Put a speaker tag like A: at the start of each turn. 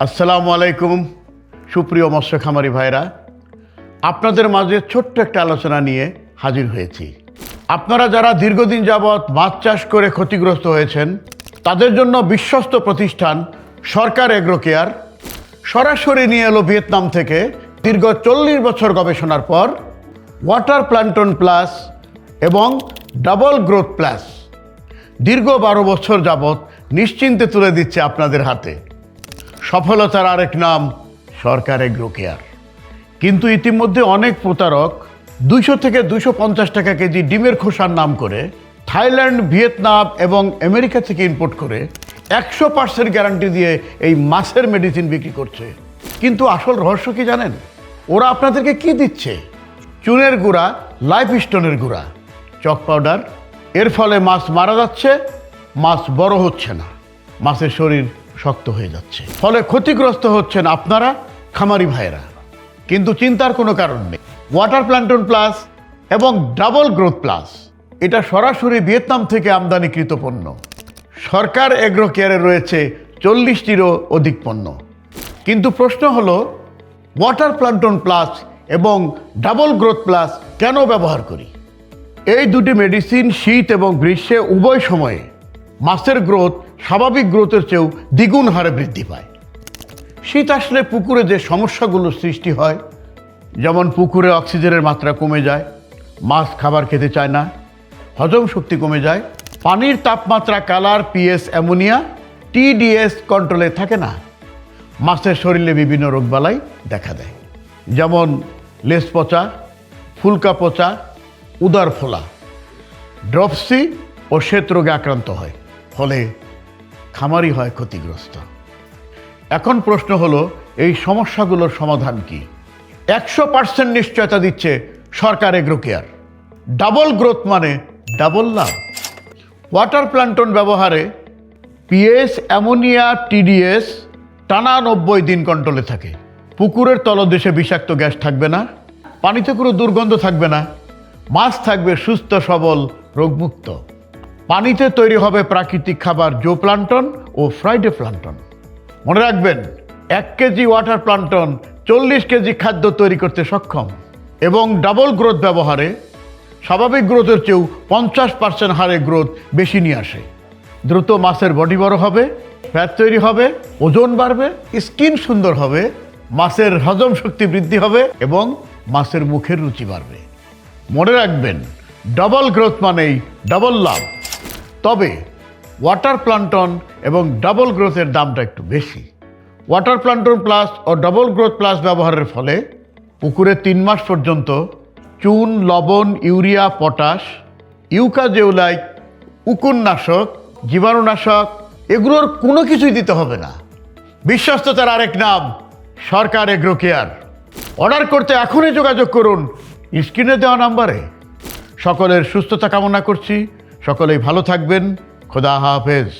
A: আসসালামু আলাইকুম সুপ্রিয় মৎস্য খামারি ভাইরা, আপনাদের মাঝে ছোট্ট একটা আলোচনা নিয়ে হাজির হয়েছি। আপনারা যারা দীর্ঘদিন যাবৎ মাছ চাষ করে ক্ষতিগ্রস্ত হয়েছেন, তাদের জন্য বিশ্বস্ত প্রতিষ্ঠান সরকার এগ্রো কেয়ার সরাসরি নিয়ে এলো ভিয়েতনাম থেকে দীর্ঘ 40 বছর গবেষণার পর ওয়াটার প্ল্যান্টন প্লাস এবং ডাবল গ্রোথ প্লাস দীর্ঘ 12 বছর যাবৎ নিশ্চিন্তে তুলে দিচ্ছে আপনাদের হাতে। সফলতার আরেক নাম সরকার এগ্রো কেয়ার। কিন্তু ইতিমধ্যে অনেক প্রতারক 200 থেকে 250 টাকা কেজি ডিমের খোসার নাম করে থাইল্যান্ড, ভিয়েতনাম এবং আমেরিকা থেকে ইম্পোর্ট করে 100% গ্যারান্টি দিয়ে এই মাছের মেডিসিন বিক্রি করছে। কিন্তু আসল রহস্য কি জানেন? ওরা আপনাদেরকে কি দিচ্ছে? চুনের গুঁড়া, লাইফ স্টোনের গুঁড়া, চক পাউডার। এর ফলে মাছ মারা যাচ্ছে, মাছ বড় হচ্ছে না, মাছের শরীর শক্ত হয়ে যাচ্ছে, ফলে ক্ষতিগ্রস্ত হচ্ছেন আপনারা খামারি ভাইয়েরা। কিন্তু চিন্তার কোনো কারণ নেই। ওয়াটার প্ল্যান্টন প্লাস এবং ডাবল গ্রোথ প্লাস এটা সরাসরি ভিয়েতনাম থেকে আমদানিকৃত পণ্য। সরকার এগ্রো কেয়ারে রয়েছে 40টিরও অধিক পণ্য। কিন্তু প্রশ্ন হলো, ওয়াটার প্ল্যান্টন প্লাস এবং ডাবল গ্রোথ প্লাস কেন ব্যবহার করি? এই দুটি মেডিসিন শীত এবং গ্রীষ্মে উভয় সময়ে মাছের গ্রোথ স্বাভাবিক গ্রোথের চেয়েও দ্বিগুণ হারে বৃদ্ধি পায়। শীত আসলে পুকুরে যে সমস্যাগুলো সৃষ্টি হয়, যেমন পুকুরে অক্সিজেনের মাত্রা কমে যায়, মাছ খাবার খেতে চায় না, হজম শক্তি কমে যায়, পানির তাপমাত্রা, কালার, পিএস, অ্যামোনিয়া, টিডিএস কন্ট্রোলে থাকে না, মাছের শরীরে বিভিন্ন রোগবালাই দেখা দেয়, যেমন লেজ পচা, ফুলকা পচা, উদর ফোলা, ড্রপসি ও শ্বেত রোগে আক্রান্ত হয়, ফলে খামারি হয় ক্ষতিগ্রস্ত। এখন প্রশ্ন হলো, এই সমস্যাগুলোর সমাধান কি? 100% নিশ্চয়তা দিচ্ছে সরকার এগ্রো কেয়ার। ডাবল গ্রোথ মানে ডাবল লাভ। ওয়াটার প্ল্যান্টন ব্যবহারে পিএস, অ্যামোনিয়া, টিডিএস টানা 90 দিন কন্ট্রোলে থাকে। পুকুরের তলদেশে বিষাক্ত গ্যাস থাকবে না, পানিতে কোনো দুর্গন্ধ থাকবে না, মাছ থাকবে সুস্থ সবল, রোগমুক্ত। পানিতে তৈরি হবে প্রাকৃতিক খাবার জো প্ল্যান্টন ও ফ্রাইডে প্ল্যান্টন। মনে রাখবেন, 1 কেজি ওয়াটার প্ল্যান্টন 40 কেজি খাদ্য তৈরি করতে সক্ষম। এবং ডাবল গ্রোথ ব্যবহারে স্বাভাবিক গ্রোথের চেয়েও 50% হারে গ্রোথ বেশি নিয়ে আসে। দ্রুত মাছের বডি বড় হবে, ফ্যাট তৈরি হবে, ওজন বাড়বে, স্কিন সুন্দর হবে, মাছের হজম শক্তি বৃদ্ধি হবে এবং মাছের মুখের রুচি বাড়বে। মনে রাখবেন, ডাবল গ্রোথ মানেই ডাবল লাভ। তবে ওয়াটার প্ল্যান্টন এবং ডাবল গ্রোথের দামটা একটু বেশি। Water প্ল্যান্টন plus O double growth plus ব্যবহারের ফলে পুকুরে 3 মাস পর্যন্ত চুন, লবণ, ইউরিয়া, পটাশ, ইউকাজেউলাইট, উকুননাশক, জীবাণুনাশক এগুলোর কোনো কিছুই দিতে হবে না। বিশ্বস্ততার আরেক নাম সরকার এগ্রো কেয়ার। অর্ডার করতে এখনই যোগাযোগ করুন স্ক্রিনে দেওয়া নাম্বারে। সকলের সুস্থতা কামনা করছি। সকলেই ভালো থাকবেন। খোদা হাফেজ।